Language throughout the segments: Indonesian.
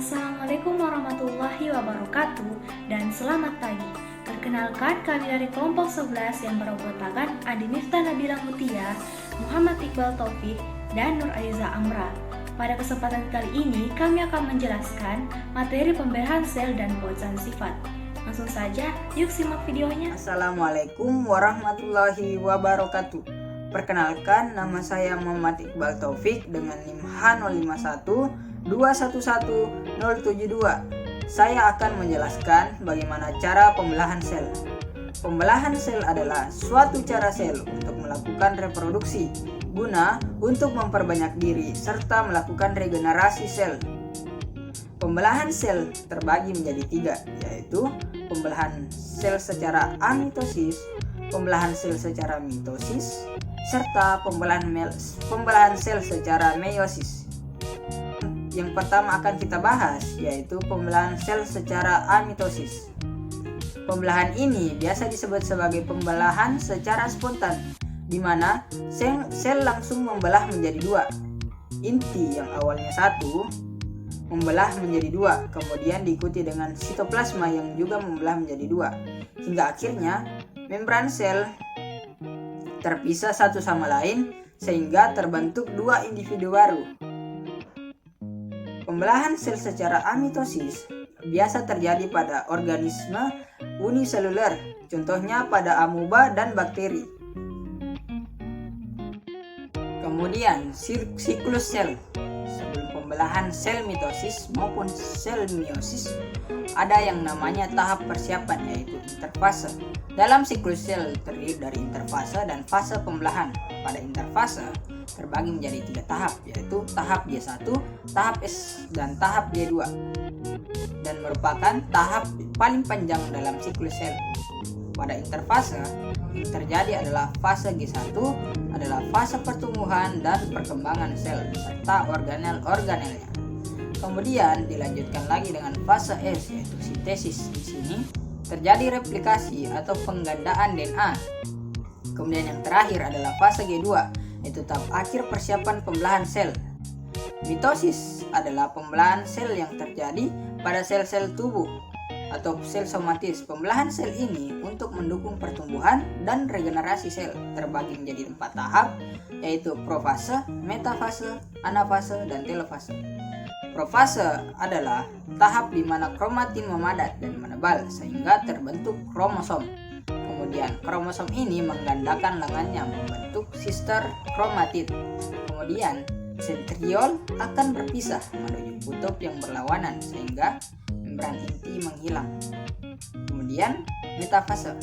Assalamualaikum warahmatullahi wabarakatuh dan selamat pagi. Perkenalkan, kami dari kelompok 11 yang beranggotakan Adi Miftah Nabila Mutia, Muhammad Iqbal Taufik, dan Nur Aiza Amra. Pada kesempatan kali ini, kami akan menjelaskan materi pembelahan sel dan bautan sifat. Langsung saja, yuk simak videonya. Assalamualaikum warahmatullahi wabarakatuh. Perkenalkan, nama saya Muhammad Iqbal Taufik dengan NIM H0512111072. Saya akan menjelaskan bagaimana cara pembelahan sel. Pembelahan sel adalah suatu cara sel untuk melakukan reproduksi guna untuk memperbanyak diri serta melakukan regenerasi sel. Pembelahan sel terbagi menjadi tiga, yaitu pembelahan sel secara amitosis, pembelahan sel secara mitosis, serta pembelahan sel secara meiosis. Yang pertama akan kita bahas yaitu pembelahan sel secara amitosis. Pembelahan ini biasa disebut sebagai pembelahan secara spontan, di mana sel langsung membelah menjadi dua. Inti yang awalnya satu membelah menjadi dua, kemudian diikuti dengan sitoplasma yang juga membelah menjadi dua, hingga akhirnya membran sel terpisah satu sama lain sehingga terbentuk dua individu baru. Pembelahan sel secara amitosis biasa terjadi pada organisme uniseluler, contohnya pada amoeba dan bakteri. Kemudian siklus sel. Sebelum pembelahan sel mitosis maupun sel meiosis, ada yang namanya tahap persiapan, yaitu interfase. Dalam siklus sel terdiri dari interfase dan fase pembelahan. Pada interfase terbagi menjadi tiga tahap, yaitu tahap G1, tahap S, dan tahap G2, dan merupakan tahap paling panjang dalam siklus sel. Pada interfase yang terjadi adalah fase G1 adalah fase pertumbuhan dan perkembangan sel serta organel-organelnya. Kemudian dilanjutkan lagi dengan fase S, yaitu sintesis. Di sini terjadi replikasi atau penggandaan DNA. Kemudian yang terakhir adalah fase G2, yaitu tahap akhir persiapan pembelahan sel. Mitosis adalah pembelahan sel yang terjadi pada sel-sel tubuh atau sel somatis. Pembelahan sel ini untuk mendukung pertumbuhan dan regenerasi sel terbagi menjadi 4 tahap, yaitu profase, metafase, anafase, dan telofase. Profase adalah tahap di mana kromatin memadat dan menebal sehingga terbentuk kromosom. Kemudian kromosom ini menggandakan lengannya membentuk sister kromatid. Kemudian sentriol akan berpisah menuju kutub yang berlawanan sehingga membran inti menghilang. Kemudian metafase.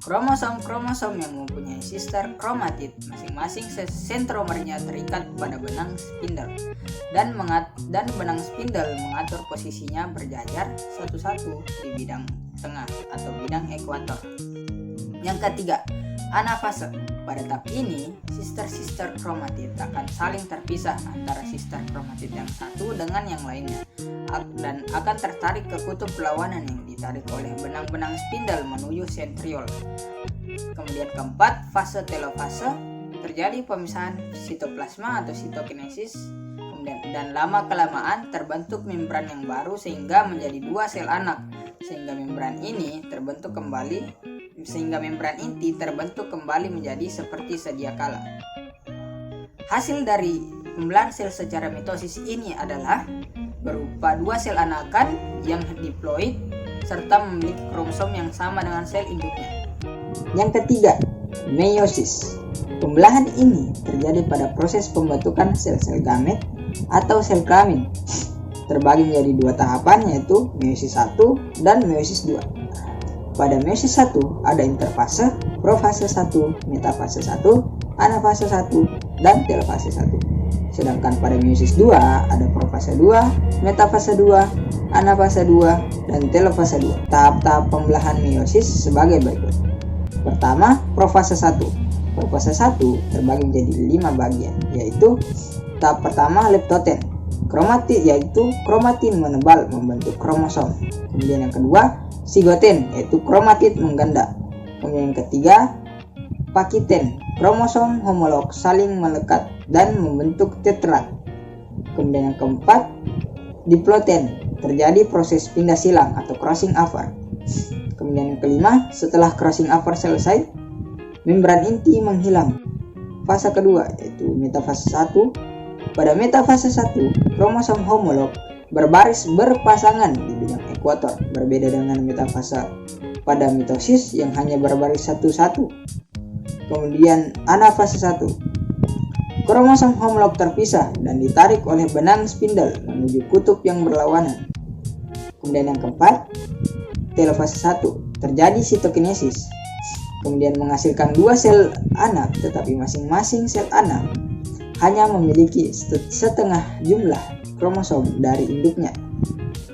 Kromosom-kromosom yang mempunyai sister kromatid masing-masing sentromernya terikat pada benang spindle dan benang spindle mengatur posisinya berjajar satu-satu di bidang tengah atau bidang ekuator. Yang ketiga, anafase. Pada tahap ini, sister kromatid akan saling terpisah antara sister kromatid yang satu dengan yang lainnya dan akan tertarik ke kutub berlawanan yang ditarik oleh benang-benang spindle menuju sentriol. Kemudian keempat, fase telofase. Terjadi pemisahan sitoplasma atau sitokinesis, dan lama-kelamaan terbentuk membran yang baru sehingga menjadi dua sel anak, sehingga membran inti terbentuk kembali menjadi seperti sedia kala. Hasil dari pembelahan sel secara mitosis ini adalah berupa dua sel anakan yang diploid serta memiliki kromosom yang sama dengan sel induknya. Yang ketiga, meiosis. Pembelahan ini terjadi pada proses pembentukan sel-sel gamet atau sel kelamin. Terbagi menjadi dua tahapan, yaitu meiosis 1 dan meiosis 2. Pada meiosis 1 ada interfase, profase 1, metafase 1, anafase 1, dan telofase 1. Sedangkan pada meiosis 2 ada profase 2, metafase 2, anafase 2, dan telofase 2. Tahap-tahap pembelahan meiosis sebagai berikut. Pertama, profase 1. Profase 1 terbagi menjadi 5 bagian, yaitu tahap pertama leptoten, kromatin menebal membentuk kromosom. Kemudian yang kedua, sigoten, yaitu kromatid mengganda. Kemudian yang ketiga, pakiten, kromosom homolog saling melekat dan membentuk tetrat. Kemudian yang keempat, diploten, terjadi proses pindah silang atau crossing over. Kemudian yang kelima, setelah crossing over selesai, membran inti menghilang. Fase kedua yaitu metafase 1. Pada metafase 1, kromosom homolog berbaris berpasangan di bidang ekuator, berbeda dengan metafase pada mitosis yang hanya berbaris satu-satu. Kemudian anafase 1, kromosom homolog terpisah dan ditarik oleh benang spindle menuju kutub yang berlawanan. Kemudian yang keempat, telofase 1, terjadi sitokinesis. Kemudian menghasilkan 2 sel anak, tetapi masing-masing sel anak hanya memiliki setengah jumlah kromosom dari induknya.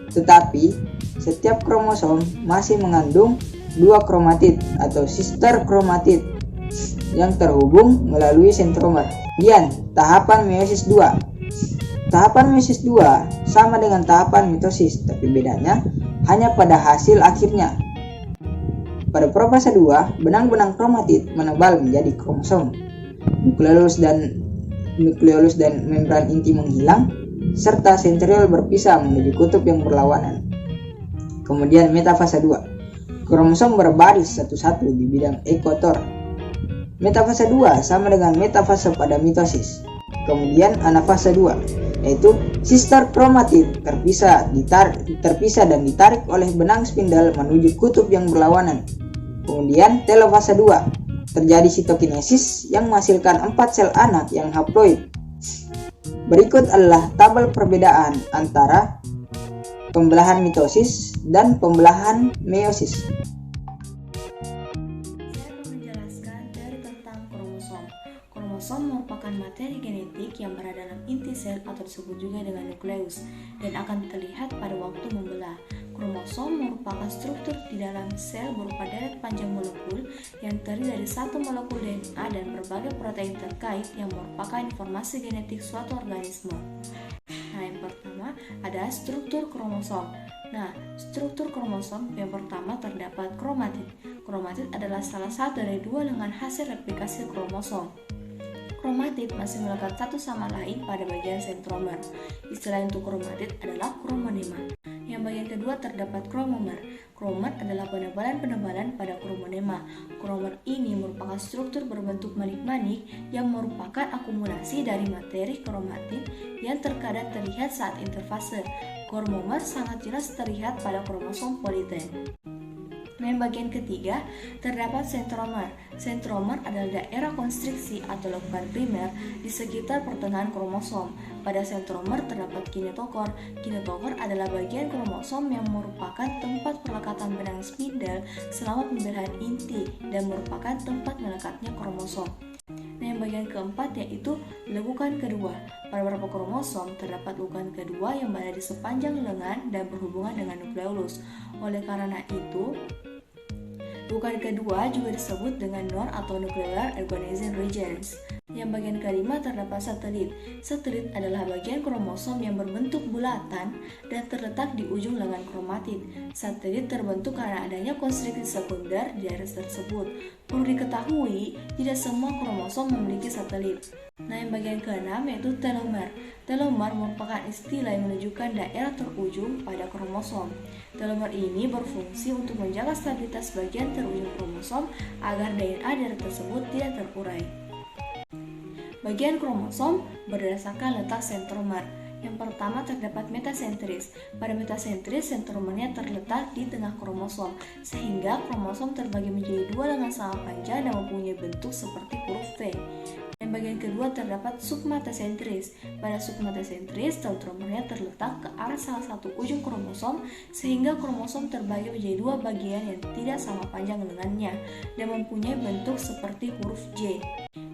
Tetapi setiap kromosom masih mengandung 2 kromatid atau sister kromatid yang terhubung melalui sentromer. Kemudian tahapan meiosis 2. Tahapan meiosis 2 sama dengan tahapan mitosis, tapi bedanya hanya pada hasil akhirnya. Pada profase 2, benang-benang kromatid menebal menjadi kromosom. Nukleolus dan membran inti menghilang, serta sentriol berpisah menuju kutub yang berlawanan. Kemudian metafase 2, kromosom berbaris satu-satu di bidang ekuator. Metafase 2 sama dengan metafase pada mitosis. Kemudian anafase 2, yaitu sister kromatid terpisah dan ditarik oleh benang spindle menuju kutub yang berlawanan. Kemudian telofase 2, terjadi sitokinesis yang menghasilkan 4 sel anak yang haploid. Berikut adalah tabel perbedaan antara pembelahan mitosis dan pembelahan meiosis. Kromosom merupakan materi genetik yang berada dalam inti sel atau disebut juga dengan nukleus dan akan terlihat pada waktu membelah. Kromosom merupakan struktur di dalam sel berupa deret panjang molekul yang terdiri dari satu molekul DNA dan berbagai protein terkait yang merupakan informasi genetik suatu organisme. Nah, yang pertama ada struktur kromosom. Nah, struktur kromosom yang pertama terdapat kromatid. Kromatid adalah salah satu dari 2 lengan hasil replikasi kromosom. Kromatid masih melekat satu sama lain pada bagian sentromer. Istilah untuk kromatid adalah kromonema. Yang bagian kedua terdapat kromomer. Kromomer adalah penebalan-penebalan pada kromonema. Kromomer ini merupakan struktur berbentuk manik-manik yang merupakan akumulasi dari materi kromatid yang terkadang terlihat saat interfase. Kromomer sangat jelas terlihat pada kromosom politen. Nah, yang bagian ketiga terdapat sentromer. Sentromer adalah daerah konstriksi atau lekukan primer di sekitar pertengahan kromosom. Pada sentromer terdapat kinetokor. Kinetokor adalah bagian kromosom yang merupakan tempat pelekatan benang spindle selama pembelahan inti dan merupakan tempat melekatnya kromosom. Nah, yang bagian keempat yaitu lekukan kedua. Pada beberapa kromosom terdapat lekukan kedua yang berada di sepanjang lengan dan berhubungan dengan nukleolus. Oleh karena itu, lekukan kedua juga disebut dengan non atau nuclear organizing regions. Yang bagian kelima terdapat satelit. Satelit adalah bagian kromosom yang berbentuk bulatan dan terletak di ujung lengan kromatid. Satelit terbentuk karena adanya konstriksi sekunder di area tersebut. Perlu diketahui, tidak semua kromosom memiliki satelit. Nah, yang bagian keenam yaitu telomer. Telomer merupakan istilah yang menunjukkan daerah terujung pada kromosom. Telomer ini berfungsi untuk menjaga stabilitas bagian terujung kromosom agar DNA dari tersebut tidak terurai. Bagian kromosom berdasarkan letak sentromer. Yang pertama terdapat metasentris. Pada metasentris, sentromernya terletak di tengah kromosom, sehingga kromosom terbagi menjadi 2 lengan sama panjang dan mempunyai bentuk seperti huruf V. Yang bagian kedua terdapat submetasentris. Pada submetasentris, sentromernya terletak ke arah salah satu ujung kromosom, sehingga kromosom terbagi menjadi 2 bagian yang tidak sama panjang lengannya dan mempunyai bentuk seperti huruf J.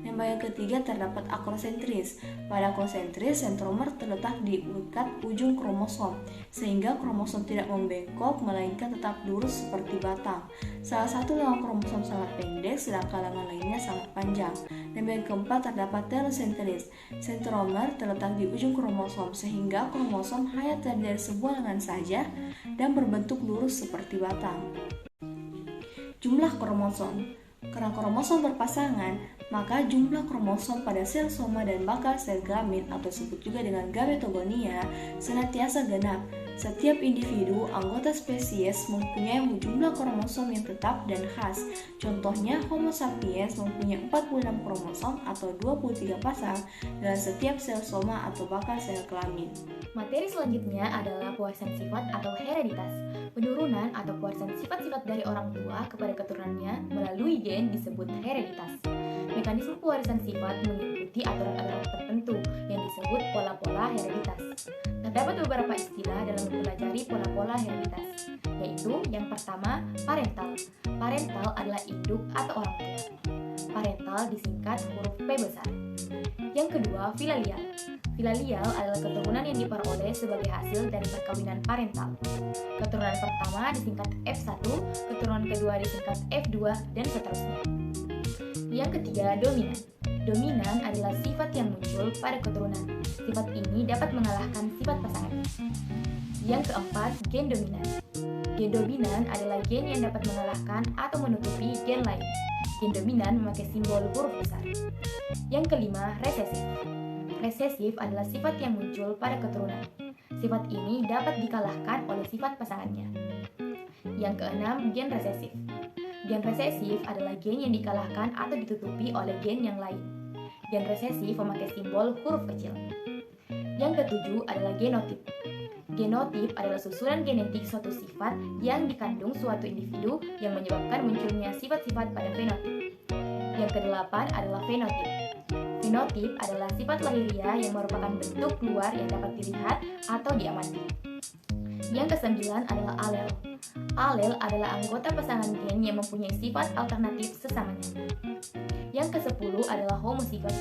Yang bagian ketiga terdapat akrosentris. Pada akrosentris, sentromer terletak di dekat ujung kromosom, sehingga kromosom tidak membengkok melainkan tetap lurus seperti batang. Salah satu lengan kromosom sangat pendek, sedangkan lengan lainnya sangat panjang. Dan bagian keempat terdapat telosentris. Sentromer terletak di ujung kromosom, sehingga kromosom hanya terdiri dari sebuah lengan saja dan berbentuk lurus seperti batang. Jumlah kromosom. Karena kromosom berpasangan, maka jumlah kromosom pada sel soma dan bakal sel gamet atau disebut juga dengan gametogonia senantiasa genap. Setiap individu anggota spesies mempunyai jumlah kromosom yang tetap dan khas. Contohnya, Homo sapiens mempunyai 46 kromosom atau 23 pasang dalam setiap sel soma atau bakal sel kelamin. Materi selanjutnya adalah pewarisan sifat atau hereditas. Penurunan atau pewarisan sifat-sifat dari orang tua kepada keturunannya melalui gen disebut hereditas. Mekanisme pewarisan sifat mengikuti aturan-aturan tertentu yang disebut pola-pola hereditas. Terdapat beberapa istilah dalam mempelajari pola-pola hereditas, yaitu yang pertama, parental. Parental adalah induk atau orang tua. Parental disingkat huruf P besar. Yang kedua, filalial. Filalial adalah keturunan yang diperoleh sebagai hasil dari perkawinan parental. Keturunan pertama disingkat F1, keturunan kedua disingkat F2, dan seterusnya. Yang ketiga, dominan. Dominan adalah sifat yang muncul pada keturunan. Sifat ini dapat mengalahkan sifat pasangannya. Yang keempat, gen dominan. Gen dominan adalah gen yang dapat mengalahkan atau menutupi gen lain. Gen dominan memakai simbol huruf besar. Yang kelima, resesif. Resesif adalah sifat yang muncul pada keturunan. Sifat ini dapat dikalahkan oleh sifat pasangannya. Yang keenam, gen resesif. Gen resesif adalah gen yang dikalahkan atau ditutupi oleh gen yang lain. Gen resesif memakai simbol huruf kecil. Yang ketujuh adalah genotip. Genotip adalah susunan genetik suatu sifat yang dikandung suatu individu yang menyebabkan munculnya sifat-sifat pada fenotip. Yang kedelapan adalah fenotip. Fenotip adalah sifat lahiriah yang merupakan bentuk luar yang dapat dilihat atau diamati. Yang kesembilan adalah alel. Alel adalah anggota pasangan gen yang mempunyai sifat alternatif sesamanya. Yang ke-10 adalah homozigot.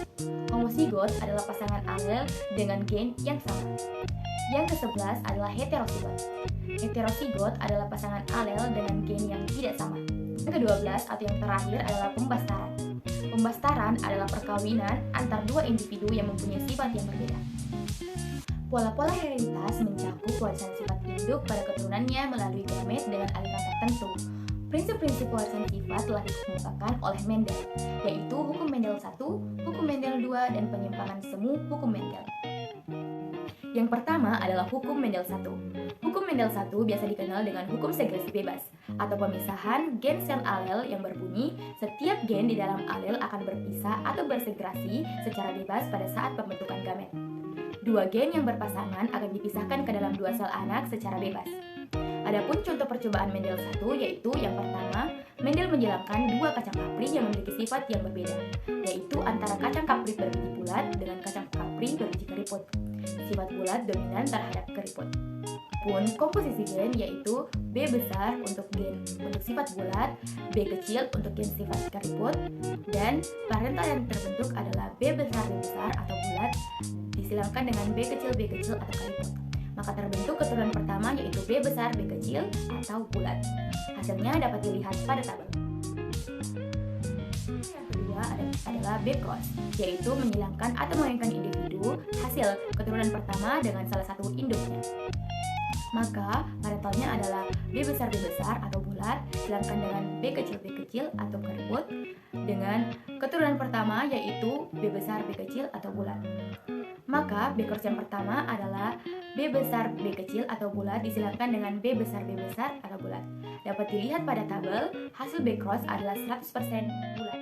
Homozigot adalah pasangan alel dengan gen yang sama. Yang ke-11 adalah heterozigot. Heterozigot adalah pasangan alel dengan gen yang tidak sama. Yang ke-12 atau yang terakhir adalah pembastaran. Pembastaran adalah perkawinan antar dua individu yang mempunyai sifat yang berbeda. Pola-pola hereditas mencakup warisan sifat induk pada keturunannya melalui gamet dengan aliran tertentu. Prinsip-prinsip warisan sifat telah dikemukakan oleh Mendel, yaitu hukum Mendel 1, hukum Mendel 2, dan penyimpangan semu hukum Mendel. Yang pertama adalah hukum Mendel 1. Hukum Mendel 1 biasa dikenal dengan hukum segresi bebas, atau pemisahan gen sel alel yang berbunyi setiap gen di dalam alel akan berpisah atau bersegrasi secara bebas pada saat pembentukan gamet. Dua gen yang berpasangan akan dipisahkan ke dalam dua sel anak secara bebas. Adapun contoh percobaan Mendel 1 yaitu yang pertama, Mendel menjalankan dua kacang kapri yang memiliki sifat yang berbeda, yaitu antara kacang kapri berbiji bulat dengan kacang kapri berbiji keriput. Sifat bulat dominan terhadap keriput. Pun komposisi gen yaitu B besar untuk sifat bulat, B kecil untuk gen sifat keriput, dan parental yang terbentuk adalah B besar atau bulat disilangkan dengan B kecil atau keriput. Maka terbentuk keturunan pertama yaitu B besar B kecil atau bulat. Hasilnya dapat dilihat pada tabel. Yang kedua adalah B cross, yaitu menghilangkan atau mengawinkan individu hasil keturunan pertama dengan salah satu induknya. Maka parentalnya adalah B besar atau bulat, silangkan dengan B kecil atau keriput, dengan keturunan pertama yaitu B besar B kecil atau bulat. Maka B cross yang pertama adalah B besar B kecil atau bulat disilangkan dengan B besar atau bulat. Dapat dilihat pada tabel, hasil B cross adalah 100% bulat.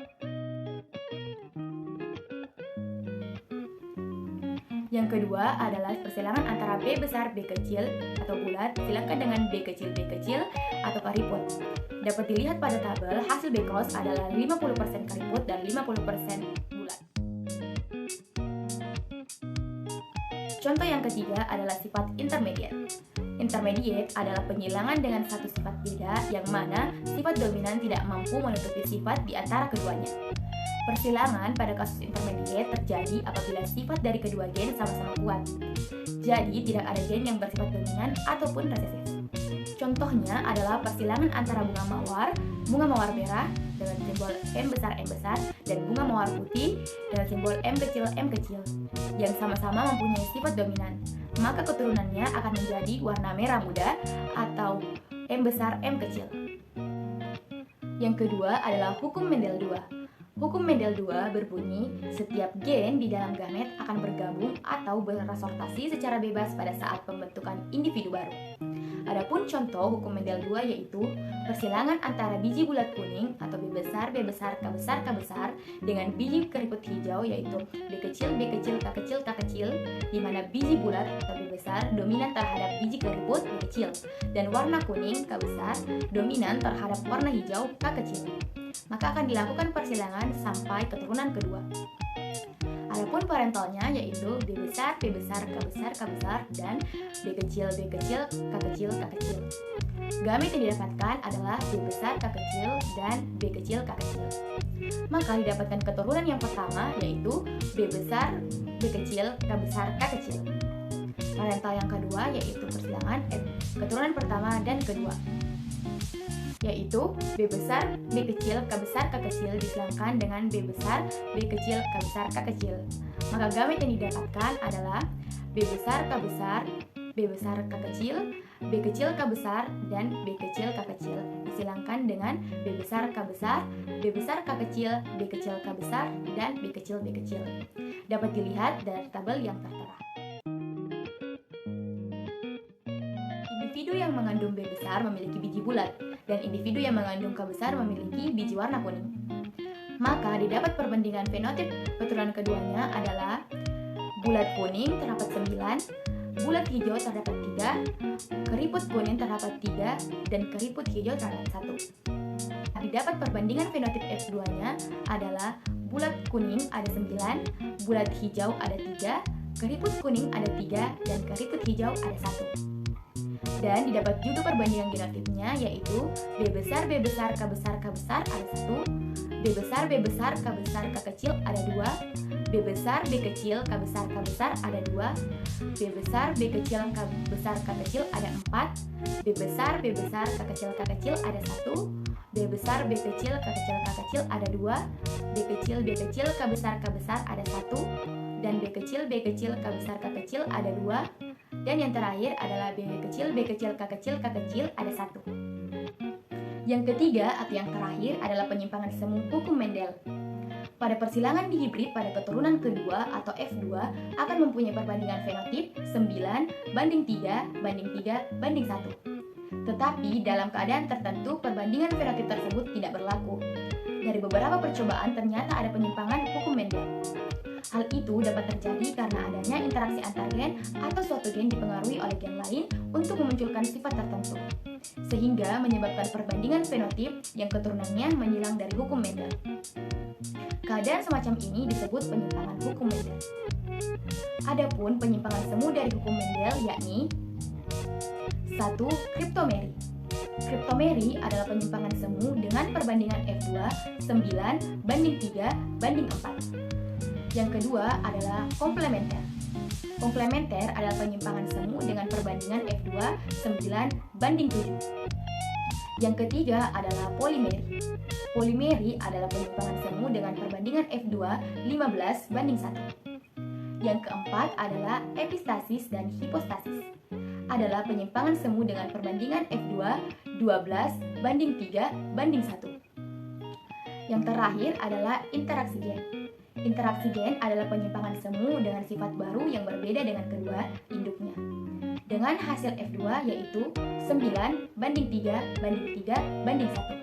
Yang kedua adalah persilangan antara B besar B kecil atau bulat silangkan dengan B kecil atau keriput. Dapat dilihat pada tabel, hasil B cross adalah 50% keriput dan 50% bulat. Contoh yang ketiga adalah sifat intermediate. Intermediate adalah penyilangan dengan satu sifat beda yang mana sifat dominan tidak mampu menutupi sifat di antara keduanya. Persilangan pada kasus intermediate terjadi apabila sifat dari kedua gen sama-sama kuat. Jadi tidak ada gen yang bersifat dominan ataupun resesif. Contohnya adalah persilangan antara bunga mawar merah dengan simbol M besar dan bunga mawar putih dengan simbol M kecil yang sama-sama mempunyai sifat dominan. Maka keturunannya akan menjadi warna merah muda atau M besar M kecil. Yang kedua adalah hukum Mendel 2. Hukum Mendel 2 berbunyi, setiap gen di dalam gamet akan bergabung atau berresortasi secara bebas pada saat pembentukan individu baru. Adapun contoh hukum Mendel 2 yaitu persilangan antara biji bulat kuning atau B besar, B besar, K besar, K besar dengan biji keriput hijau yaitu B kecil, B kecil, K kecil, K kecil, di mana biji bulat atau B besar dominan terhadap biji keriput B kecil dan warna kuning K besar dominan terhadap warna hijau K kecil. Maka akan dilakukan persilangan sampai keturunan kedua. Adapun parentalnya yaitu B besar, K besar, K besar, dan B kecil, K kecil, K kecil. Gamet yang didapatkan adalah B besar, K kecil, dan B kecil, K kecil. Maka didapatkan keturunan yang pertama yaitu B besar, B kecil, K besar, K kecil. Parental yang kedua yaitu persilangan keturunan pertama dan kedua, yaitu B besar, B kecil, K besar, K kecil disilangkan dengan B besar, B kecil, K besar, K kecil. Maka gamet yang didapatkan adalah B besar, K besar, B besar, K kecil, B kecil, K besar, dan B kecil, K kecil disilangkan dengan B besar, K besar, B besar, K kecil, B kecil, K besar, dan B kecil, B kecil. Dapat dilihat dari tabel yang tertera. Individu yang mengandung B besar memiliki biji bulat, dan individu yang mengandung K besar memiliki biji warna kuning. Maka didapat perbandingan fenotip keturunan keduanya adalah bulat kuning terdapat 9, bulat hijau terdapat 3, keriput kuning terdapat 3, dan keriput hijau terdapat 1. Didapat perbandingan fenotip F2-nya adalah bulat kuning ada 9, bulat hijau ada 3, keriput kuning ada 3, dan keriput hijau ada 1. Dan didapat juga perbandingan genotipnya yaitu B besar, B besar, K besar, K besar ada 1, B besar, B besar, K besar, K kecil ada 2, B besar, B kecil, K besar, K besar ada 2, B besar, B kecil, K besar, K kecil ada 4, B besar, B besar, K kecil, K kecil ada 1, B besar, B kecil, K kecil, K kecil ada 2, B kecil, B kecil, K besar, K besar ada 1, dan B kecil, B kecil, K besar, K kecil ada 2, dan yang terakhir adalah B kecil, B kecil, K kecil, K kecil ada 1. Yang ketiga atau yang terakhir adalah penyimpangan semu hukum Mendel. Pada persilangan dihibrid pada keturunan kedua atau F2 akan mempunyai perbandingan fenotip 9 banding 3 banding 3 banding 1. Tetapi dalam keadaan tertentu perbandingan fenotip tersebut tidak berlaku. Dari beberapa percobaan ternyata ada penyimpangan hukum Mendel. Hal itu dapat terjadi karena adanya interaksi antar gen atau suatu gen dipengaruhi oleh gen lain untuk memunculkan sifat tertentu, sehingga menyebabkan perbandingan fenotip yang keturunannya menyilang dari hukum Mendel. Keadaan semacam ini disebut penyimpangan hukum Mendel. Adapun penyimpangan semu dari hukum Mendel yakni 1. Kriptomeri. Kriptomeri adalah penyimpangan semu dengan perbandingan F2 9 banding 3 banding 4. Yang kedua adalah komplementer. Komplementer adalah penyimpangan semu dengan perbandingan F2 9 banding 7. Yang ketiga adalah polimeri. Polimeri adalah penyimpangan semu dengan perbandingan F2 15 banding 1. Yang keempat adalah epistasis dan hipostasis. Adalah penyimpangan semu dengan perbandingan F2 12 banding 3 banding 1. Yang terakhir adalah interaksi gen. Interaksi gen adalah penyimpangan semu dengan sifat baru yang berbeda dengan kedua induknya. Dengan hasil F2 yaitu 9 banding 3 banding 3 banding 1.